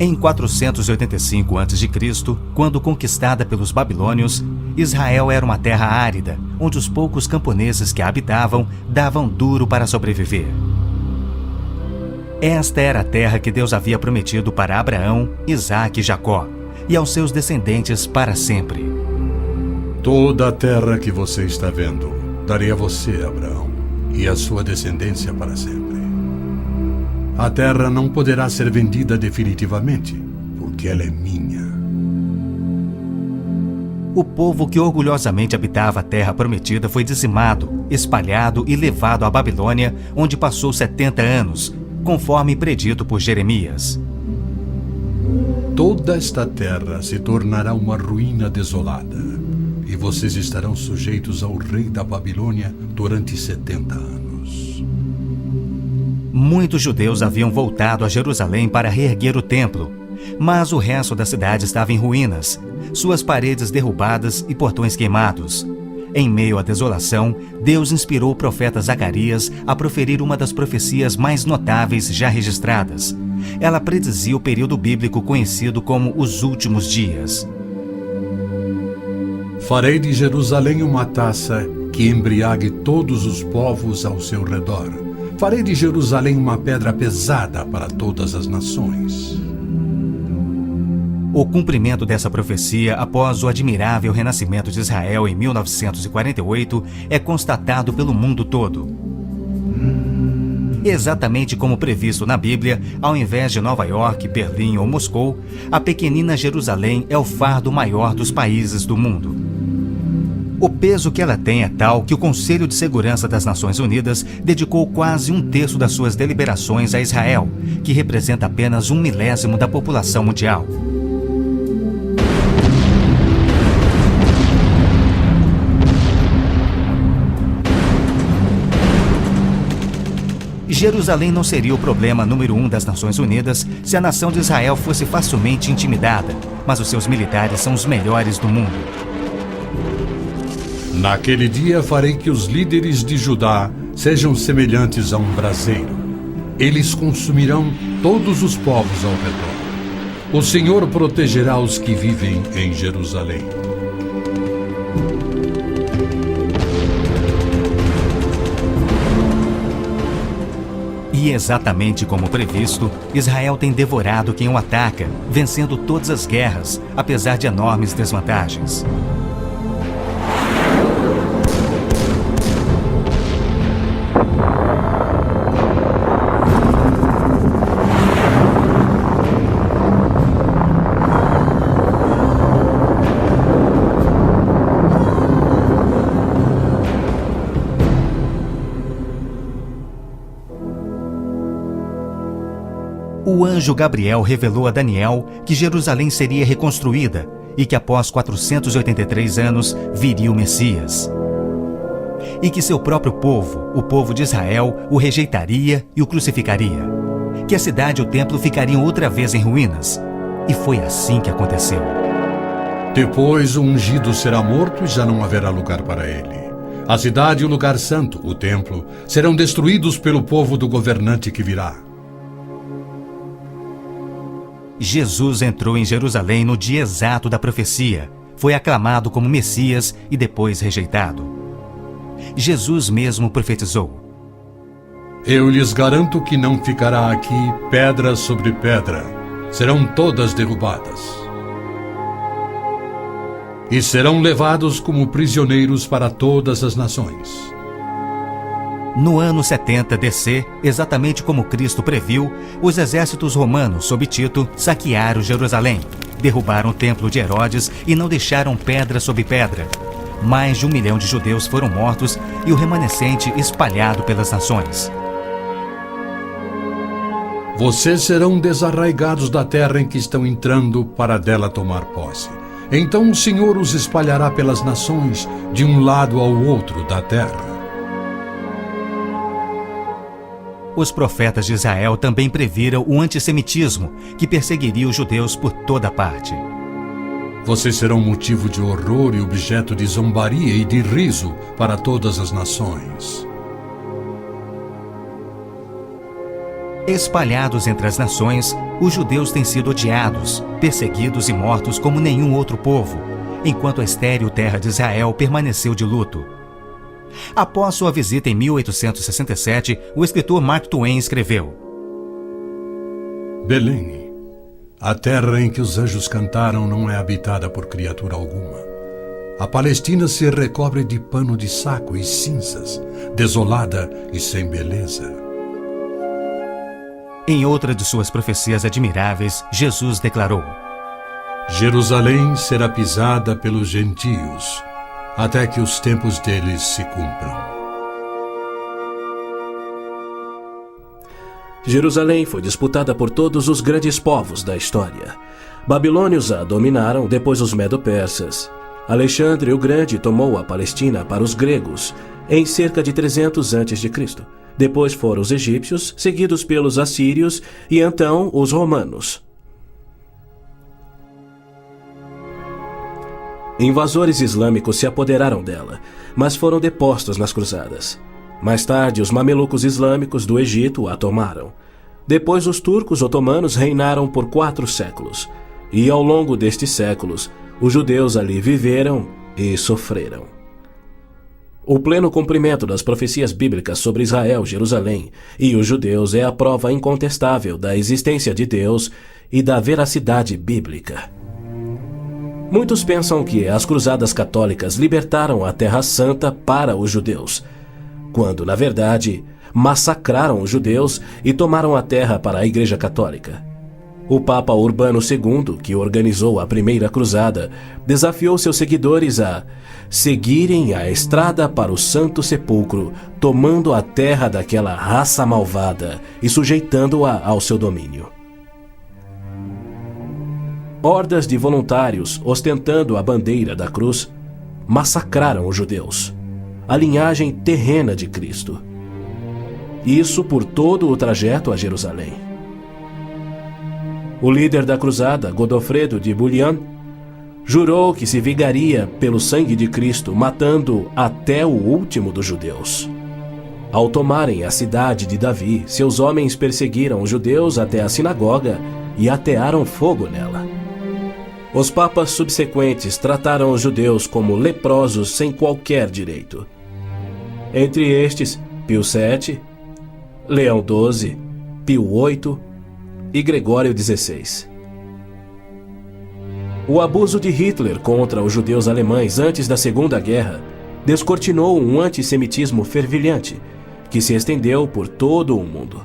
Em 485 a.C., quando conquistada pelos babilônios, Israel era uma terra árida, onde os poucos camponeses que a habitavam davam duro para sobreviver. Esta era a terra que Deus havia prometido para Abraão, Isaque e Jacó, e aos seus descendentes para sempre. Toda a terra que você está vendo, darei a você, Abraão, e a sua descendência para sempre. A terra não poderá ser vendida definitivamente, porque ela é minha. O povo que orgulhosamente habitava a terra prometida foi dizimado, espalhado e levado à Babilônia, onde passou 70 anos, conforme predito por Jeremias. Toda esta terra se tornará uma ruína desolada, e vocês estarão sujeitos ao rei da Babilônia durante 70 anos. Muitos judeus haviam voltado a Jerusalém para reerguer o templo, mas o resto da cidade estava em ruínas, suas paredes derrubadas e portões queimados. Em meio à desolação, Deus inspirou o profeta Zacarias a proferir uma das profecias mais notáveis já registradas. Ela predizia o período bíblico conhecido como os últimos dias. Farei de Jerusalém uma taça que embriague todos os povos ao seu redor. Farei de Jerusalém uma pedra pesada para todas as nações. O cumprimento dessa profecia após o admirável renascimento de Israel em 1948 é constatado pelo mundo todo. Exatamente como previsto na Bíblia, ao invés de Nova York, Berlim ou Moscou, a pequenina Jerusalém é o fardo maior dos países do mundo. O peso que ela tem é tal que o Conselho de Segurança das Nações Unidas dedicou quase 1/3 das suas deliberações a Israel, que representa apenas 1/1000 da população mundial. Jerusalém não seria o problema número 1 das Nações Unidas se a nação de Israel fosse facilmente intimidada, mas os seus militares são os melhores do mundo. Naquele dia farei que os líderes de Judá sejam semelhantes a um braseiro. Eles consumirão todos os povos ao redor. O Senhor protegerá os que vivem em Jerusalém. E exatamente como previsto, Israel tem devorado quem o ataca, vencendo todas as guerras, apesar de enormes desvantagens. O anjo Gabriel revelou a Daniel que Jerusalém seria reconstruída e que após 483 anos viria o Messias. E que seu próprio povo, o povo de Israel, o rejeitaria e o crucificaria. Que a cidade e o templo ficariam outra vez em ruínas. E foi assim que aconteceu. Depois o ungido será morto e já não haverá lugar para ele. A cidade e o lugar santo, o templo, serão destruídos pelo povo do governante que virá. Jesus entrou em Jerusalém no dia exato da profecia, foi aclamado como Messias e depois rejeitado. Jesus mesmo profetizou: Eu lhes garanto que não ficará aqui pedra sobre pedra, serão todas derrubadas. E serão levados como prisioneiros para todas as nações. No ano 70 DC, exatamente como Cristo previu, os exércitos romanos sob Tito saquearam Jerusalém, derrubaram o templo de Herodes e não deixaram pedra sobre pedra. Mais de 1 milhão de judeus foram mortos e o remanescente espalhado pelas nações. Vocês serão desarraigados da terra em que estão entrando para dela tomar posse. Então o Senhor os espalhará pelas nações, de um lado ao outro da terra. Os profetas de Israel também previram o antissemitismo, que perseguiria os judeus por toda parte. Vocês serão motivo de horror e objeto de zombaria e de riso para todas as nações. Espalhados entre as nações, os judeus têm sido odiados, perseguidos e mortos como nenhum outro povo, enquanto a estéril terra de Israel permaneceu de luto. Após sua visita em 1867, o escritor Mark Twain escreveu: Belém, a terra em que os anjos cantaram não é habitada por criatura alguma. A Palestina se recobre de pano de saco e cinzas, desolada e sem beleza. Em outra de suas profecias admiráveis, Jesus declarou: Jerusalém será pisada pelos gentios, até que os tempos deles se cumpram. Jerusalém foi disputada por todos os grandes povos da história. Babilônios a dominaram, depois os medo-persas. Alexandre o Grande tomou a Palestina para os gregos em cerca de 300 a.C. Depois foram os egípcios, seguidos pelos assírios e então os romanos. Invasores islâmicos se apoderaram dela, mas foram depostos nas cruzadas. Mais tarde, os mamelucos islâmicos do Egito a tomaram. Depois, os turcos otomanos reinaram por 4 séculos. E ao longo destes séculos, os judeus ali viveram e sofreram. O pleno cumprimento das profecias bíblicas sobre Israel, Jerusalém e os judeus é a prova incontestável da existência de Deus e da veracidade bíblica. Muitos pensam que as cruzadas católicas libertaram a Terra Santa para os judeus, quando, na verdade, massacraram os judeus e tomaram a terra para a Igreja Católica. O Papa Urbano II, que organizou a primeira cruzada, desafiou seus seguidores a seguirem a estrada para o Santo Sepulcro, tomando a terra daquela raça malvada e sujeitando-a ao seu domínio. Hordas de voluntários, ostentando a bandeira da cruz, massacraram os judeus, a linhagem terrena de Cristo. Isso por todo o trajeto a Jerusalém. O líder da cruzada, Godofredo de Bouillon, jurou que se vingaria pelo sangue de Cristo, matando até o último dos judeus. Ao tomarem a cidade de Davi, seus homens perseguiram os judeus até a sinagoga e atearam fogo nela. Os papas subsequentes trataram os judeus como leprosos sem qualquer direito. Entre estes, Pio VII, Leão XII, Pio VIII e Gregório XVI. O abuso de Hitler contra os judeus alemães antes da Segunda Guerra descortinou um antissemitismo fervilhante que se estendeu por todo o mundo.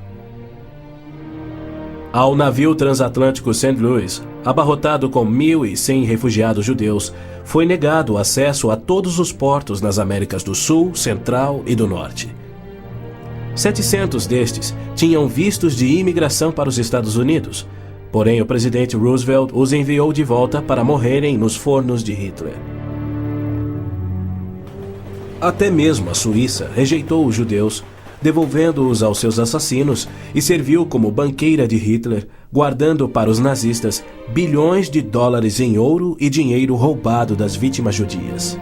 Ao navio transatlântico St. Louis, abarrotado com 1.100 refugiados judeus, foi negado acesso a todos os portos nas Américas do Sul, Central e do Norte. 700 destes tinham vistos de imigração para os Estados Unidos, porém o presidente Roosevelt os enviou de volta para morrerem nos fornos de Hitler. Até mesmo a Suíça rejeitou os judeus, devolvendo-os aos seus assassinos, e serviu como banqueira de Hitler, guardando para os nazistas bilhões de dólares em ouro e dinheiro roubado das vítimas judias.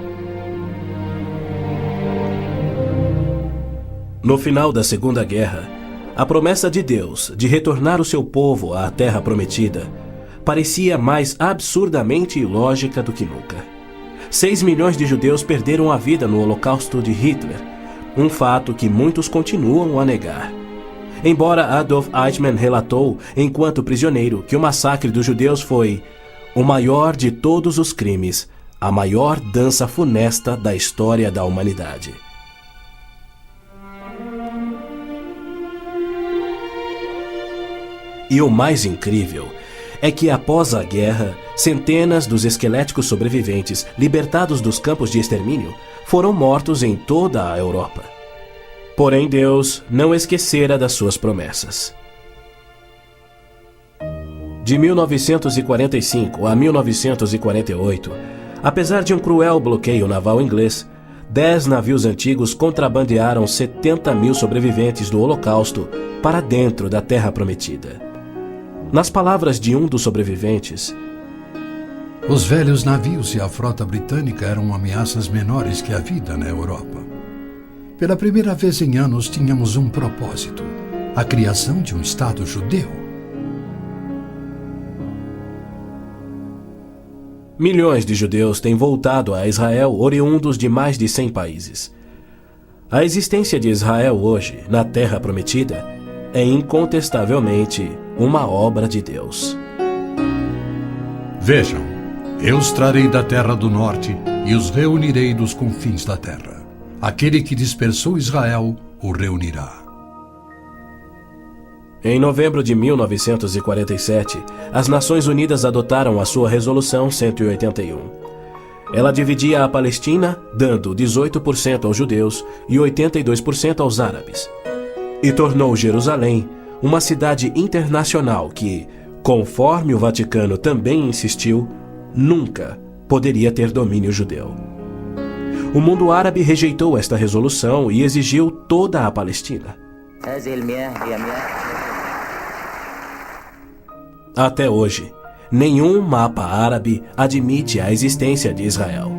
No final da Segunda Guerra, a promessa de Deus de retornar o seu povo à Terra Prometida parecia mais absurdamente ilógica do que nunca. 6 milhões de judeus perderam a vida no Holocausto de Hitler, um fato que muitos continuam a negar. Embora Adolf Eichmann relatou, enquanto prisioneiro, que o massacre dos judeus foi o maior de todos os crimes, a maior dança funesta da história da humanidade. E o mais incrível é que, após a guerra, centenas dos esqueléticos sobreviventes, libertados dos campos de extermínio, foram mortos em toda a Europa. Porém, Deus não esquecera das suas promessas. De 1945 a 1948, apesar de um cruel bloqueio naval inglês, 10 navios antigos contrabandearam 70.000 sobreviventes do Holocausto para dentro da Terra Prometida. Nas palavras de um dos sobreviventes, os velhos navios e a frota britânica eram ameaças menores que a vida na Europa. Pela primeira vez em anos tínhamos um propósito: a criação de um Estado judeu. Milhões de judeus têm voltado a Israel oriundos de mais de 100 países. A existência de Israel hoje, na Terra Prometida, é incontestavelmente uma obra de Deus. Vejam, eu os trarei da terra do norte e os reunirei dos confins da terra. Aquele que dispersou Israel o reunirá. Em novembro de 1947, as Nações Unidas adotaram a sua Resolução 181. Ela dividia a Palestina, dando 18% aos judeus e 82% aos árabes. E tornou Jerusalém uma cidade internacional que, conforme o Vaticano também insistiu, nunca poderia ter domínio judeu. O mundo árabe rejeitou esta resolução e exigiu toda a Palestina. Até hoje, nenhum mapa árabe admite a existência de Israel.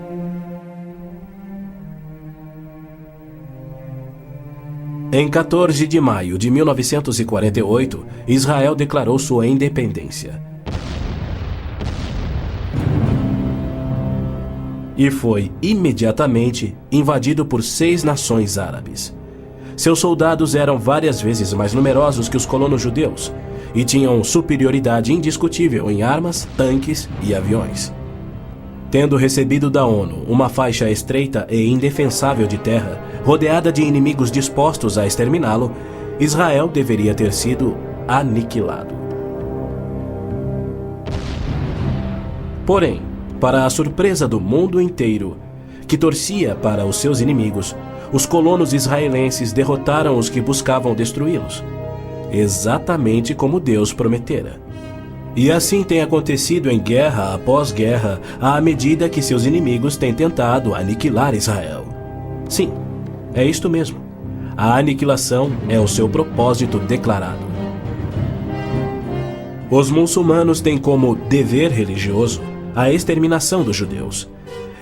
Em 14 de maio de 1948, Israel declarou sua independência. E foi imediatamente invadido por 6 nações árabes. Seus soldados eram várias vezes mais numerosos que os colonos judeus e tinham superioridade indiscutível em armas, tanques e aviões. Tendo recebido da ONU uma faixa estreita e indefensável de terra, rodeada de inimigos dispostos a exterminá-lo, Israel deveria ter sido aniquilado. Porém, para a surpresa do mundo inteiro, que torcia para os seus inimigos, os colonos israelenses derrotaram os que buscavam destruí-los, exatamente como Deus prometera. E assim tem acontecido em guerra após guerra, à medida que seus inimigos têm tentado aniquilar Israel. Sim, é isto mesmo. A aniquilação é o seu propósito declarado. Os muçulmanos têm como dever religioso a exterminação dos judeus.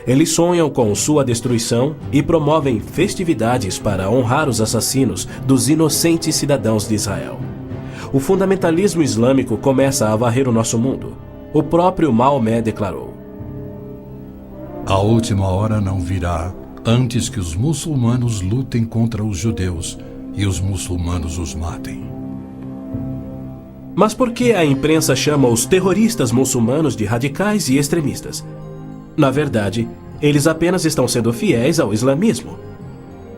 Eles sonham com sua destruição e promovem festividades para honrar os assassinos dos inocentes cidadãos de Israel. O fundamentalismo islâmico começa a varrer o nosso mundo. O próprio Maomé declarou: A última hora não virá antes que os muçulmanos lutem contra os judeus e os muçulmanos os matem. Mas por que a imprensa chama os terroristas muçulmanos de radicais e extremistas? Na verdade, eles apenas estão sendo fiéis ao islamismo.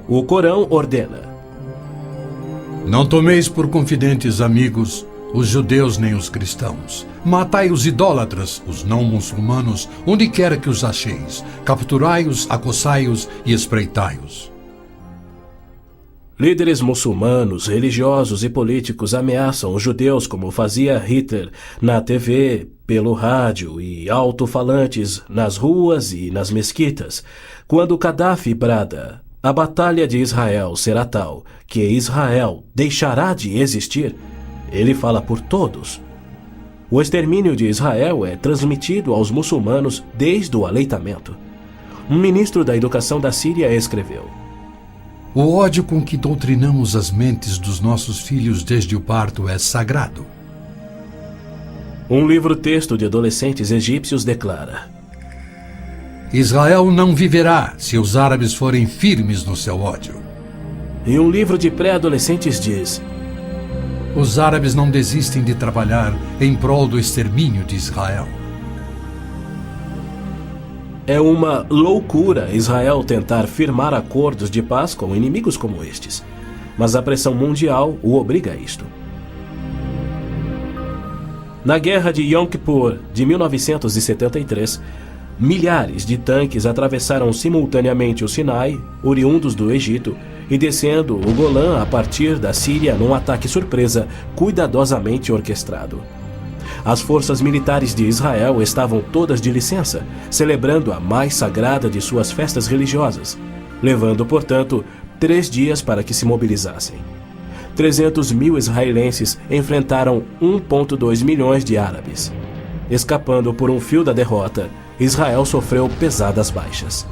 O Corão ordena: Não tomeis por confidentes amigos os judeus nem os cristãos. Matai os idólatras, os não muçulmanos, onde quer que os acheis. Capturai-os, acossai-os e espreitai-os. Líderes muçulmanos, religiosos e políticos ameaçam os judeus como fazia Hitler na TV, pelo rádio e alto-falantes nas ruas e nas mesquitas. Quando Gaddafi brada: a batalha de Israel será tal que Israel deixará de existir, ele fala por todos. O extermínio de Israel é transmitido aos muçulmanos desde o aleitamento. Um ministro da educação da Síria escreveu: O ódio com que doutrinamos as mentes dos nossos filhos desde o parto é sagrado. Um livro-texto de adolescentes egípcios declara: Israel não viverá se os árabes forem firmes no seu ódio. E um livro de pré-adolescentes diz: Os árabes não desistem de trabalhar em prol do extermínio de Israel. É uma loucura Israel tentar firmar acordos de paz com inimigos como estes, mas a pressão mundial o obriga a isto. Na Guerra de Yom Kippur de 1973, milhares de tanques atravessaram simultaneamente o Sinai, oriundos do Egito, e descendo o Golã a partir da Síria num ataque surpresa cuidadosamente orquestrado. As forças militares de Israel estavam todas de licença, celebrando a mais sagrada de suas festas religiosas, levando, portanto, 3 dias para que se mobilizassem. 300 mil israelenses enfrentaram 1,2 milhões de árabes. Escapando por um fio da derrota, Israel sofreu pesadas baixas.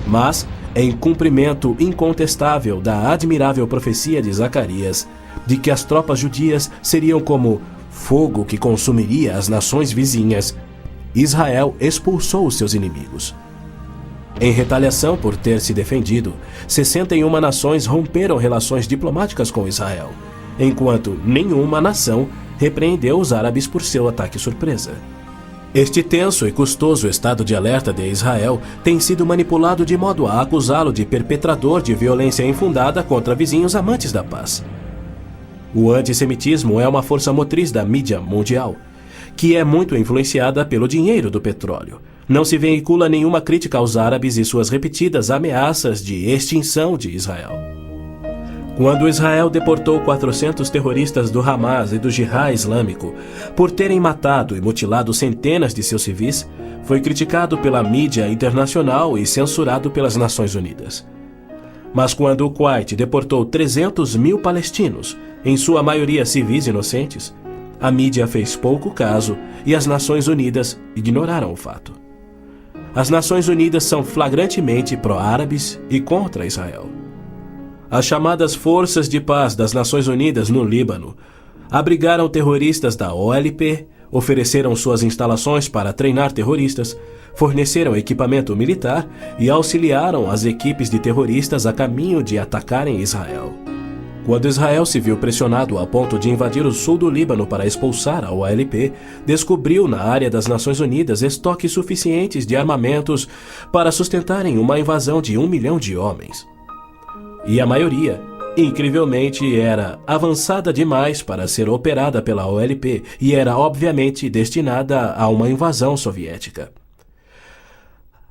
Mas, em cumprimento incontestável da admirável profecia de Zacarias, de que as tropas judias seriam como fogo que consumiria as nações vizinhas, Israel expulsou os seus inimigos. Em retaliação por ter se defendido, 61 nações romperam relações diplomáticas com Israel, enquanto nenhuma nação repreendeu os árabes por seu ataque surpresa. Este tenso e custoso estado de alerta de Israel tem sido manipulado de modo a acusá-lo de perpetrador de violência infundada contra vizinhos amantes da paz. O antissemitismo é uma força motriz da mídia mundial, que é muito influenciada pelo dinheiro do petróleo. Não se veicula nenhuma crítica aos árabes e suas repetidas ameaças de extinção de Israel. Quando Israel deportou 400 terroristas do Hamas e do Jihad Islâmico por terem matado e mutilado centenas de seus civis, foi criticado pela mídia internacional e censurado pelas Nações Unidas. Mas quando o Kuwait deportou 300 mil palestinos, em sua maioria civis inocentes, a mídia fez pouco caso e as Nações Unidas ignoraram o fato. As Nações Unidas são flagrantemente pró-árabes e contra Israel. As chamadas Forças de Paz das Nações Unidas no Líbano abrigaram terroristas da OLP, ofereceram suas instalações para treinar terroristas, forneceram equipamento militar e auxiliaram as equipes de terroristas a caminho de atacarem Israel. Quando Israel se viu pressionado a ponto de invadir o sul do Líbano para expulsar a OLP, descobriu na área das Nações Unidas estoques suficientes de armamentos para sustentarem uma invasão de 1 milhão de homens. E a maioria, incrivelmente, era avançada demais para ser operada pela OLP e era obviamente destinada a uma invasão soviética.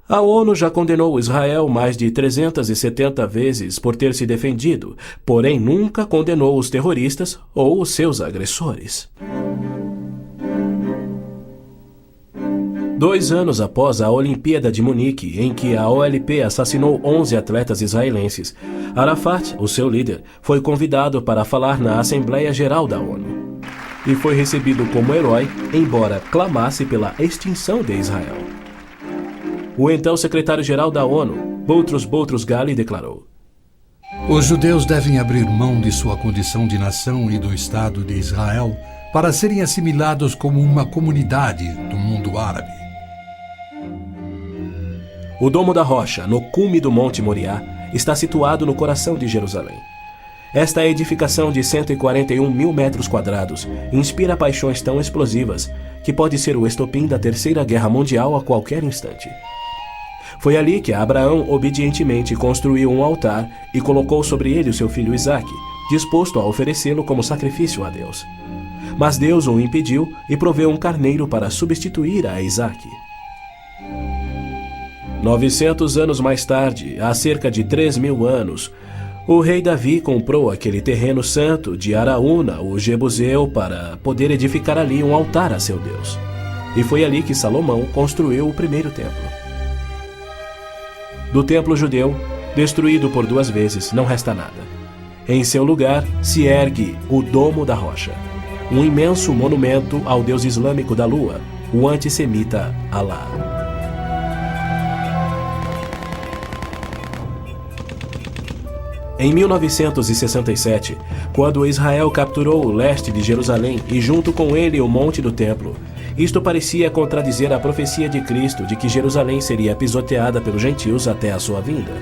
A ONU já condenou Israel mais de 370 vezes por ter se defendido, porém nunca condenou os terroristas ou os seus agressores. 2 anos após a Olimpíada de Munique, em que a OLP assassinou 11 atletas israelenses, Arafat, o seu líder, foi convidado para falar na Assembleia Geral da ONU. E foi recebido como herói, embora clamasse pela extinção de Israel. O então secretário-geral da ONU, Boutros Ghali, declarou: Os judeus devem abrir mão de sua condição de nação e do Estado de Israel para serem assimilados como uma comunidade do mundo árabe. O Domo da Rocha, no cume do Monte Moriá, está situado no coração de Jerusalém. Esta edificação de 141 mil metros quadrados inspira paixões tão explosivas que pode ser o estopim da Terceira Guerra Mundial a qualquer instante. Foi ali que Abraão obedientemente construiu um altar e colocou sobre ele o seu filho Isaque, disposto a oferecê-lo como sacrifício a Deus. Mas Deus o impediu e proveu um carneiro para substituir a Isaque. 900 anos mais tarde, há cerca de 3.000 anos, o rei Davi comprou aquele terreno santo de Araúna, o Jebuseu, para poder edificar ali um altar a seu Deus. E foi ali que Salomão construiu o primeiro templo. Do templo judeu, destruído por 2 vezes, não resta nada. Em seu lugar se ergue o Domo da Rocha, um imenso monumento ao deus islâmico da lua, o antissemita Alá. Em 1967, quando Israel capturou o leste de Jerusalém e junto com ele o Monte do Templo, isto parecia contradizer a profecia de Cristo de que Jerusalém seria pisoteada pelos gentios até a sua vinda.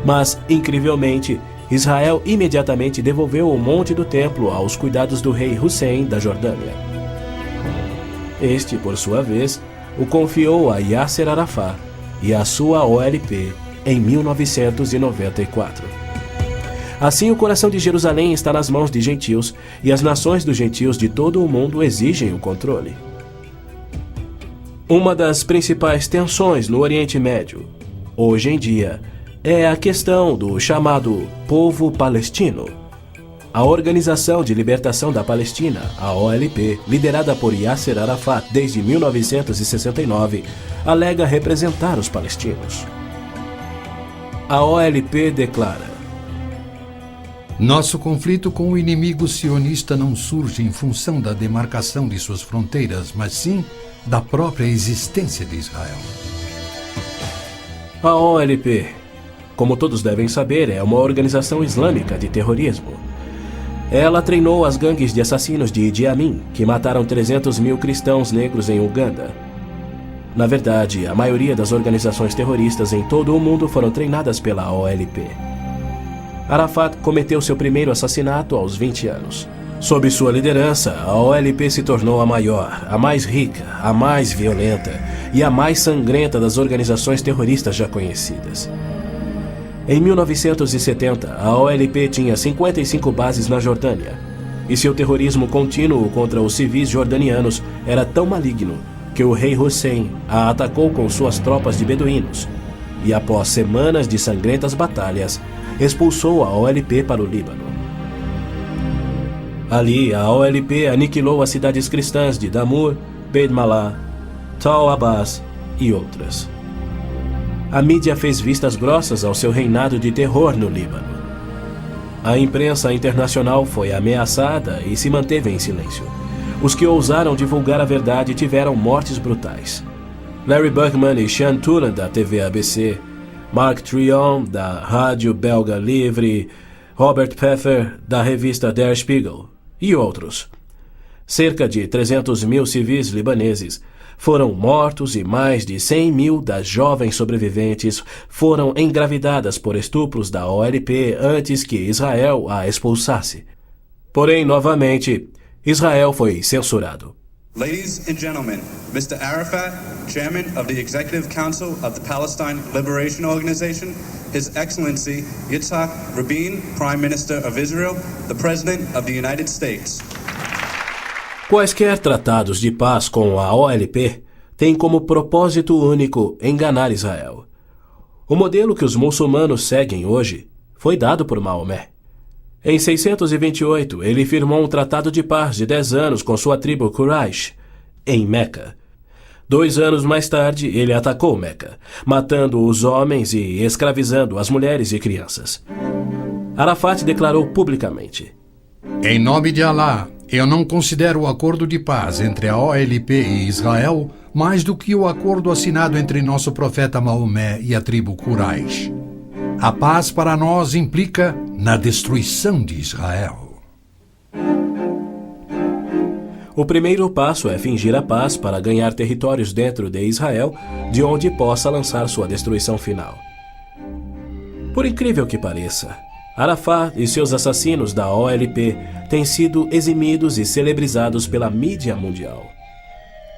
Mas, incrivelmente, Israel imediatamente devolveu o Monte do Templo aos cuidados do rei Hussein da Jordânia. Este, por sua vez, o confiou a Yasser Arafat e a sua OLP em 1994. Assim, o coração de Jerusalém está nas mãos de gentios e as nações dos gentios de todo o mundo exigem o controle. Uma das principais tensões no Oriente Médio, hoje em dia, é a questão do chamado povo palestino. A Organização de Libertação da Palestina, a OLP, liderada por Yasser Arafat desde 1969, alega representar os palestinos. A OLP declara: Nosso conflito com o inimigo sionista não surge em função da demarcação de suas fronteiras, mas sim da própria existência de Israel. A OLP, como todos devem saber, é uma organização islâmica de terrorismo. Ela treinou as gangues de assassinos de Idi Amin, que mataram 300 mil cristãos negros em Uganda. Na verdade, a maioria das organizações terroristas em todo o mundo foram treinadas pela OLP. Arafat cometeu seu primeiro assassinato aos 20 anos. Sob sua liderança, a OLP se tornou a maior, a mais rica, a mais violenta e a mais sangrenta das organizações terroristas já conhecidas. Em 1970, a OLP tinha 55 bases na Jordânia, e seu terrorismo contínuo contra os civis jordanianos era tão maligno que o rei Hussein a atacou com suas tropas de beduínos e, após semanas de sangrentas batalhas, expulsou a OLP para o Líbano. Ali, a OLP aniquilou as cidades cristãs de Damour, Beit Malá, Tal Abbas e outras. A mídia fez vistas grossas ao seu reinado de terror no Líbano. A imprensa internacional foi ameaçada e se manteve em silêncio. Os que ousaram divulgar a verdade tiveram mortes brutais. Larry Buckman e Sean Tulan, da TV ABC, Mark Trion, da rádio belga Livre, Robert Pfeffer, da revista Der Spiegel, e outros. Cerca de 300 mil civis libaneses foram mortos e mais de 100 mil das jovens sobreviventes foram engravidadas por estupros da OLP antes que Israel a expulsasse. Porém, novamente, Israel foi censurado. Ladies and gentlemen, Mr. Arafat, Chairman of the Executive Council of the Palestine Liberation Organization, His Excellency Yitzhak Rabin, Prime Minister of Israel, the President of the United States. Quaisquer tratados de paz com a OLP têm como propósito único enganar Israel. O modelo que os muçulmanos seguem hoje foi dado por Maomé. Em 628, ele firmou um tratado de paz de 10 anos com sua tribo Quraysh, em Meca. 2 anos mais tarde, ele atacou Meca, matando os homens e escravizando as mulheres e crianças. Arafat declarou publicamente: Em nome de Alá, eu não considero o acordo de paz entre a OLP e Israel mais do que o acordo assinado entre nosso profeta Maomé e a tribo Quraysh. A paz para nós implica na destruição de Israel. O primeiro passo é fingir a paz para ganhar territórios dentro de Israel, de onde possa lançar sua destruição final. Por incrível que pareça, Arafat e seus assassinos da OLP têm sido eximidos e celebrizados pela mídia mundial.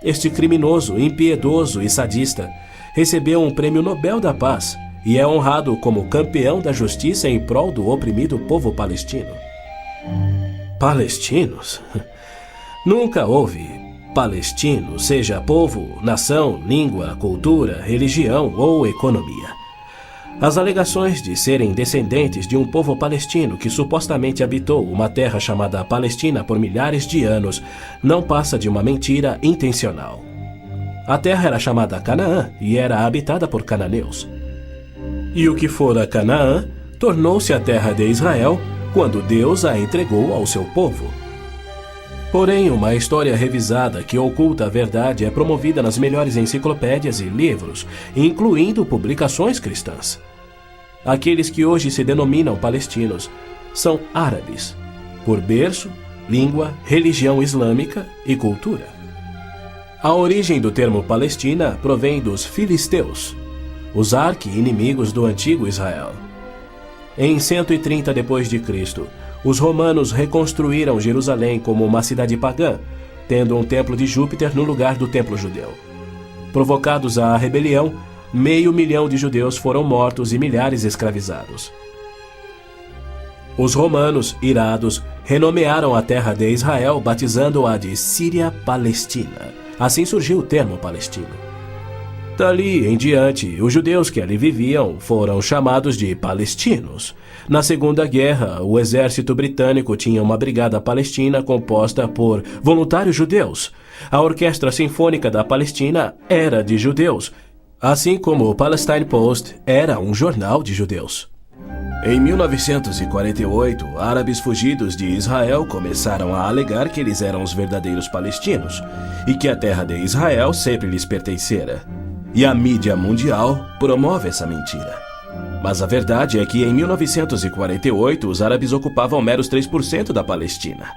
Este criminoso, impiedoso e sadista recebeu um prêmio Nobel da Paz e é honrado como campeão da justiça em prol do oprimido povo palestino. Palestinos? Nunca houve palestino, seja povo, nação, língua, cultura, religião ou economia. As alegações de serem descendentes de um povo palestino que supostamente habitou uma terra chamada Palestina por milhares de anos não passa de uma mentira intencional. A terra era chamada Canaã e era habitada por cananeus. E o que fora Canaã tornou-se a terra de Israel quando Deus a entregou ao seu povo. Porém, uma história revisada que oculta a verdade é promovida nas melhores enciclopédias e livros, incluindo publicações cristãs. Aqueles que hoje se denominam palestinos são árabes, por berço, língua, religião islâmica e cultura. A origem do termo Palestina provém dos filisteus, os arqui-inimigos do antigo Israel. Em 130 d.C., os romanos reconstruíram Jerusalém como uma cidade pagã, tendo um templo de Júpiter no lugar do templo judeu. Provocados à rebelião, 500.000 de judeus foram mortos e milhares escravizados. Os romanos, irados, renomearam a terra de Israel, batizando-a de Síria-Palestina. Assim surgiu o termo palestino. Dali em diante, os judeus que ali viviam foram chamados de palestinos. Na Segunda Guerra, o exército britânico tinha uma brigada palestina composta por voluntários judeus. A Orquestra Sinfônica da Palestina era de judeus, assim como o Palestine Post era um jornal de judeus. Em 1948, árabes fugidos de Israel começaram a alegar que eles eram os verdadeiros palestinos e que a terra de Israel sempre lhes pertencera. E a mídia mundial promove essa mentira. Mas a verdade é que em 1948 os árabes ocupavam meros 3% da Palestina,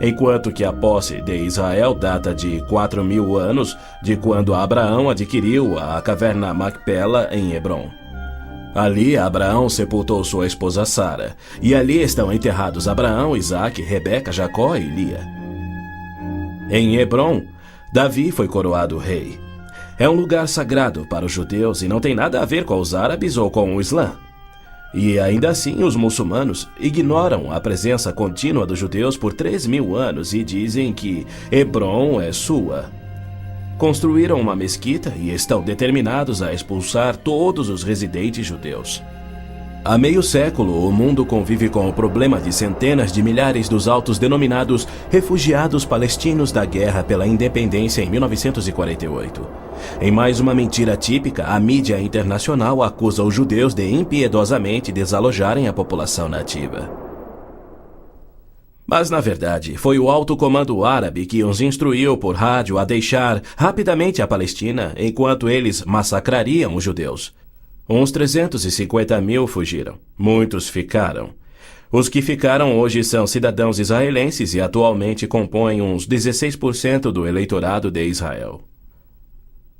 enquanto que a posse de Israel data de 4.000 anos de quando Abraão adquiriu a caverna Macpela em Hebrom. Ali Abraão sepultou sua esposa Sara, e ali estão enterrados Abraão, Isaque, Rebeca, Jacó e Lia. Em Hebrom, Davi foi coroado rei. É um lugar sagrado para os judeus e não tem nada a ver com os árabes ou com o Islã. E ainda assim os muçulmanos ignoram a presença contínua dos judeus por 3.000 anos e dizem que Hebrom é sua. Construíram uma mesquita e estão determinados a expulsar todos os residentes judeus. Há meio século, o mundo convive com o problema de centenas de milhares dos autodenominados refugiados palestinos da guerra pela independência em 1948. Em mais uma mentira típica, a mídia internacional acusa os judeus de impiedosamente desalojarem a população nativa. Mas, na verdade, foi o alto comando árabe que os instruiu por rádio a deixar rapidamente a Palestina enquanto eles massacrariam os judeus. Uns 350.000 fugiram. Muitos ficaram. Os que ficaram hoje são cidadãos israelenses e atualmente compõem uns 16% do eleitorado de Israel.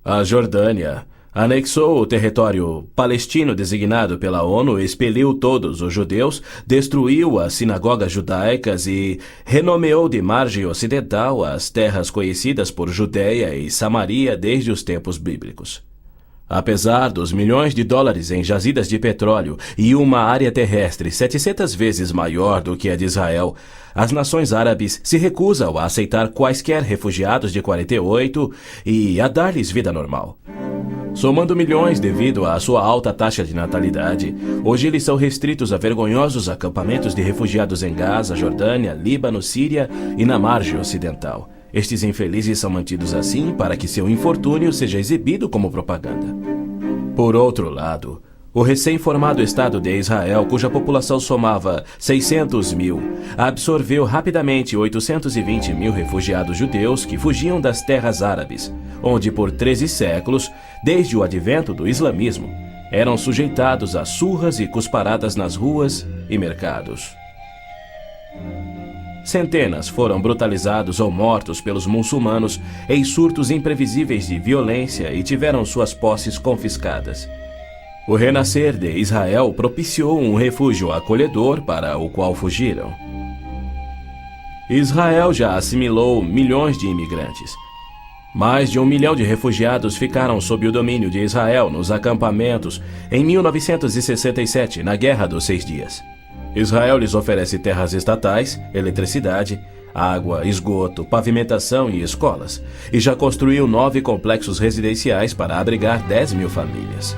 A Jordânia anexou o território palestino designado pela ONU, expeliu todos os judeus, destruiu as sinagogas judaicas e renomeou de margem ocidental as terras conhecidas por Judeia e Samaria desde os tempos bíblicos. Apesar dos milhões de dólares em jazidas de petróleo e uma área terrestre 700 vezes maior do que a de Israel, as nações árabes se recusam a aceitar quaisquer refugiados de 48 e a dar-lhes vida normal. Somando milhões devido à sua alta taxa de natalidade, hoje eles são restritos a vergonhosos acampamentos de refugiados em Gaza, Jordânia, Líbano, Síria e na margem ocidental. Estes infelizes são mantidos assim para que seu infortúnio seja exibido como propaganda. Por outro lado, o recém-formado Estado de Israel, cuja população somava 600.000, absorveu rapidamente 820.000 refugiados judeus que fugiam das terras árabes, onde por 13 séculos, desde o advento do islamismo, eram sujeitados a surras e cusparadas nas ruas e mercados. Centenas foram brutalizados ou mortos pelos muçulmanos em surtos imprevisíveis de violência e tiveram suas posses confiscadas. O renascer de Israel propiciou um refúgio acolhedor para o qual fugiram. Israel já assimilou milhões de imigrantes. Mais de 1 milhão de refugiados ficaram sob o domínio de Israel nos acampamentos em 1967, na Guerra dos 6 Dias. Israel lhes oferece terras estatais, eletricidade, água, esgoto, pavimentação e escolas, e já construiu 9 complexos residenciais para abrigar 10.000 famílias.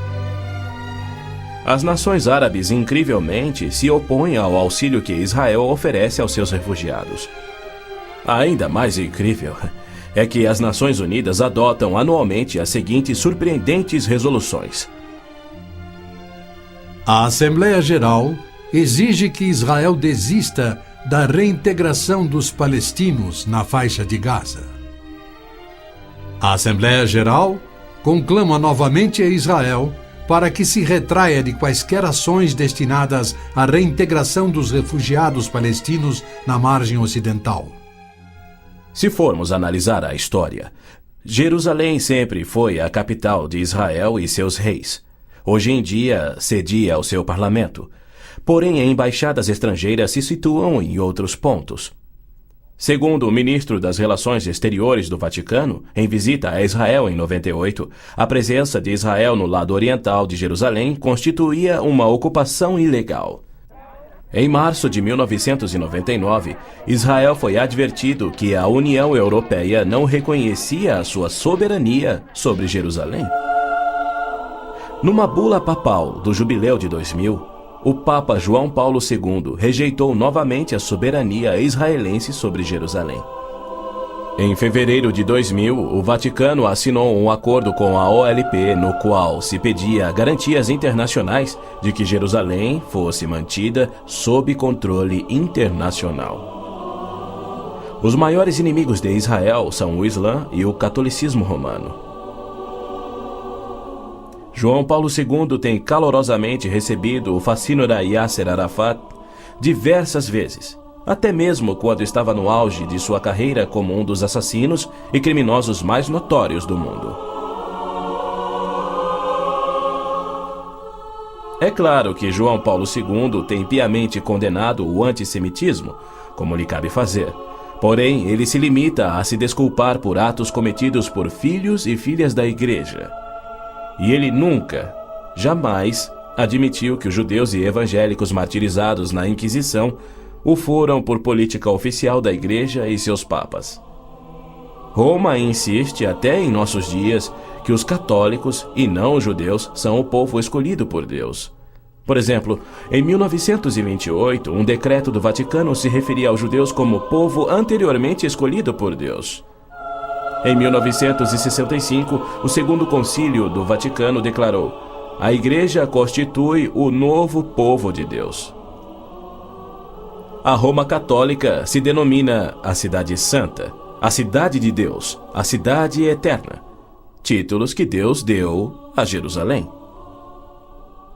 As nações árabes, incrivelmente, se opõem ao auxílio que Israel oferece aos seus refugiados. Ainda mais incrível é que as Nações Unidas adotam anualmente as seguintes surpreendentes resoluções. A Assembleia Geral exige que Israel desista da reintegração dos palestinos na faixa de Gaza. A Assembleia Geral conclama novamente a Israel para que se retraia de quaisquer ações destinadas à reintegração dos refugiados palestinos na margem ocidental. Se formos analisar a história, Jerusalém sempre foi a capital de Israel e seus reis. Hoje em dia, cedia ao seu parlamento. Porém, embaixadas estrangeiras se situam em outros pontos. Segundo o ministro das Relações Exteriores do Vaticano, em visita a Israel em 98, a presença de Israel no lado oriental de Jerusalém constituía uma ocupação ilegal. Em março de 1999, Israel foi advertido que a União Europeia não reconhecia a sua soberania sobre Jerusalém. Numa bula papal do Jubileu de 2000, o Papa João Paulo II rejeitou novamente a soberania israelense sobre Jerusalém. Em fevereiro de 2000, o Vaticano assinou um acordo com a OLP no qual se pedia garantias internacionais de que Jerusalém fosse mantida sob controle internacional. Os maiores inimigos de Israel são o Islã e o catolicismo romano. João Paulo II tem calorosamente recebido o fascínora Yasser Arafat diversas vezes, até mesmo quando estava no auge de sua carreira como um dos assassinos e criminosos mais notórios do mundo. É claro que João Paulo II tem piamente condenado o antissemitismo, como lhe cabe fazer. Porém, ele se limita a se desculpar por atos cometidos por filhos e filhas da Igreja. E ele nunca, jamais, admitiu que os judeus e evangélicos martirizados na Inquisição o foram por política oficial da Igreja e seus papas. Roma insiste até em nossos dias que os católicos e não os judeus são o povo escolhido por Deus. Por exemplo, em 1928, um decreto do Vaticano se referia aos judeus como povo anteriormente escolhido por Deus. Em 1965, o Segundo Concílio do Vaticano declarou: a Igreja constitui o novo povo de Deus. A Roma Católica se denomina a Cidade Santa, a Cidade de Deus, a Cidade Eterna, títulos que Deus deu a Jerusalém.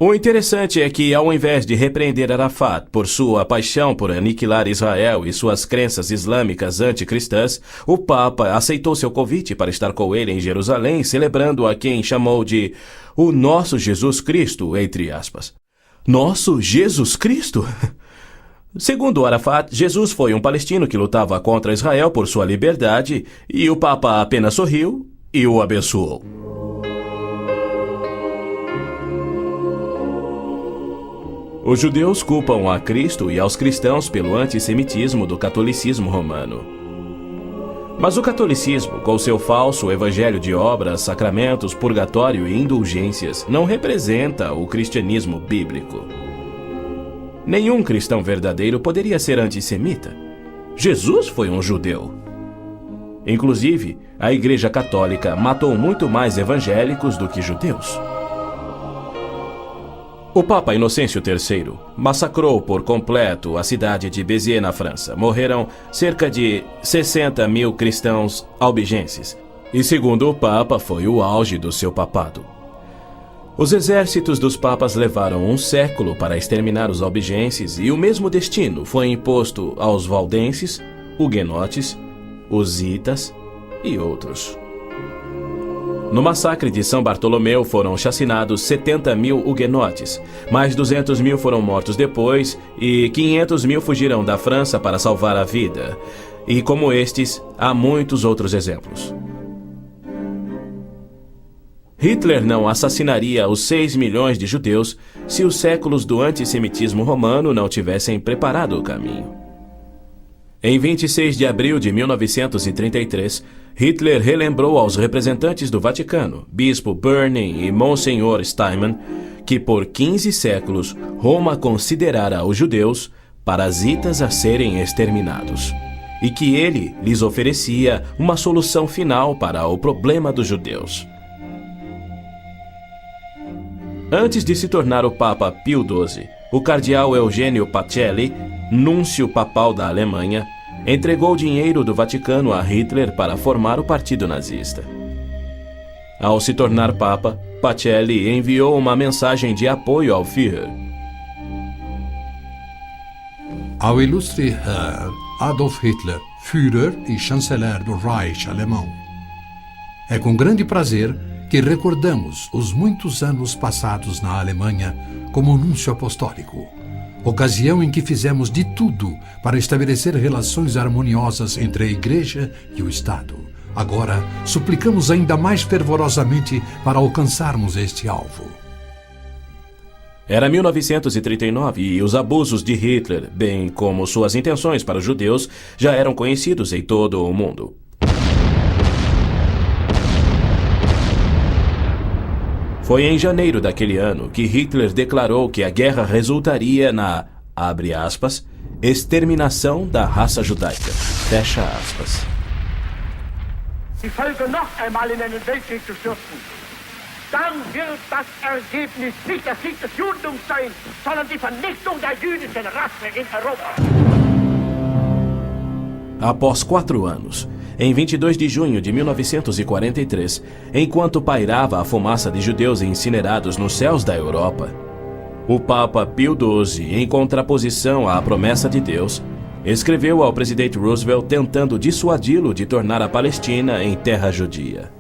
O interessante é que, ao invés de repreender Arafat por sua paixão por aniquilar Israel e suas crenças islâmicas anticristãs, o Papa aceitou seu convite para estar com ele em Jerusalém, celebrando a quem chamou de o nosso Jesus Cristo, entre aspas. Nosso Jesus Cristo? Segundo Arafat, Jesus foi um palestino que lutava contra Israel por sua liberdade, e o Papa apenas sorriu e o abençoou. Os judeus culpam a Cristo e aos cristãos pelo antissemitismo do catolicismo romano. Mas o catolicismo, com seu falso evangelho de obras, sacramentos, purgatório e indulgências, não representa o cristianismo bíblico. Nenhum cristão verdadeiro poderia ser antissemita. Jesus foi um judeu. Inclusive, a Igreja Católica matou muito mais evangélicos do que judeus. O Papa Inocêncio III massacrou por completo a cidade de Béziers, na França. Morreram cerca de 60 mil cristãos albigenses. E, segundo o Papa, foi o auge do seu papado. Os exércitos dos papas levaram um século para exterminar os albigenses, e o mesmo destino foi imposto aos valdenses, huguenotes, husitas e outros. No massacre de São Bartolomeu foram chacinados 70 mil huguenotes, mais 200 mil foram mortos depois e 500 mil fugiram da França para salvar a vida. E como estes, há muitos outros exemplos. Hitler não assassinaria os 6 milhões de judeus se os séculos do antissemitismo romano não tivessem preparado o caminho. Em 26 de abril de 1933, Hitler relembrou aos representantes do Vaticano, Bispo Burney e Monsenhor Steinmann, que por 15 séculos Roma considerara os judeus parasitas a serem exterminados, e que ele lhes oferecia uma solução final para o problema dos judeus. Antes de se tornar o Papa Pio XII, o cardeal Eugênio Pacelli, núncio papal da Alemanha, entregou dinheiro do Vaticano a Hitler para formar o Partido Nazista. Ao se tornar Papa, Pacelli enviou uma mensagem de apoio ao Führer. Ao ilustre Herr Adolf Hitler, Führer e chanceler do Reich alemão. É com grande prazer que recordamos os muitos anos passados na Alemanha como núncio apostólico, ocasião em que fizemos de tudo para estabelecer relações harmoniosas entre a Igreja e o Estado. Agora, suplicamos ainda mais fervorosamente para alcançarmos este alvo. Era 1939 e os abusos de Hitler, bem como suas intenções para os judeus, já eram conhecidos em todo o mundo. Foi em janeiro daquele ano que Hitler declarou que a guerra resultaria na, abre aspas, exterminação da raça judaica, fecha aspas. Die Völker noch einmal in einen Weltkrieg zu stürzen, dann wird das Ergebnis nicht der Sieg des Judentums sein, sondern die Vernichtung der jüdischen Rasse in Europa. Após 4 anos, em 22 de junho de 1943, enquanto pairava a fumaça de judeus incinerados nos céus da Europa. O Papa Pio XII, em contraposição à promessa de Deus, escreveu ao presidente Roosevelt tentando dissuadi-lo de tornar a Palestina em terra judia.